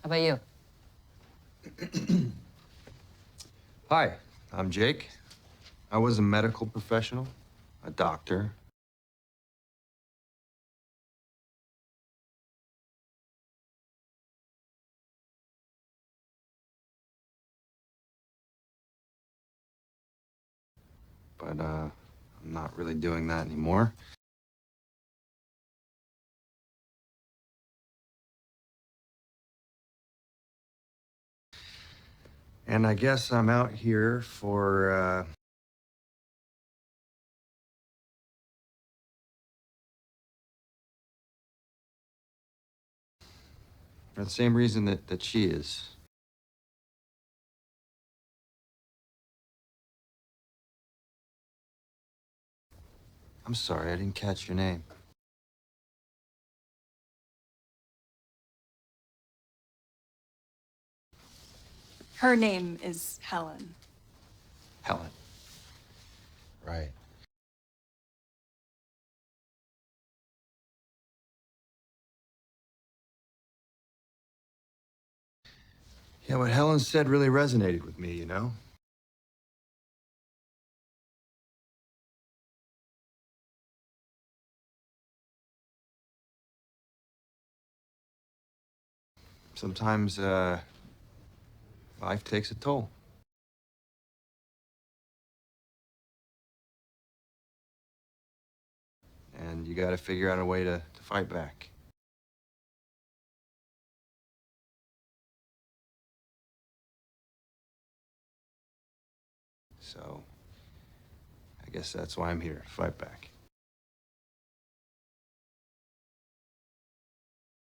How about you? Hi, I'm Jake. I was a medical professional, a doctor. But I'm not really doing that anymore. And I guess I'm out here for the same reason that she is. I'm sorry, I didn't catch your name. Her name is Helen. Helen. Right. Yeah, what Helen said really resonated with me, you know? Sometimes, life takes a toll. And you gotta figure out a way to fight back. So, I guess that's why I'm here, to fight back.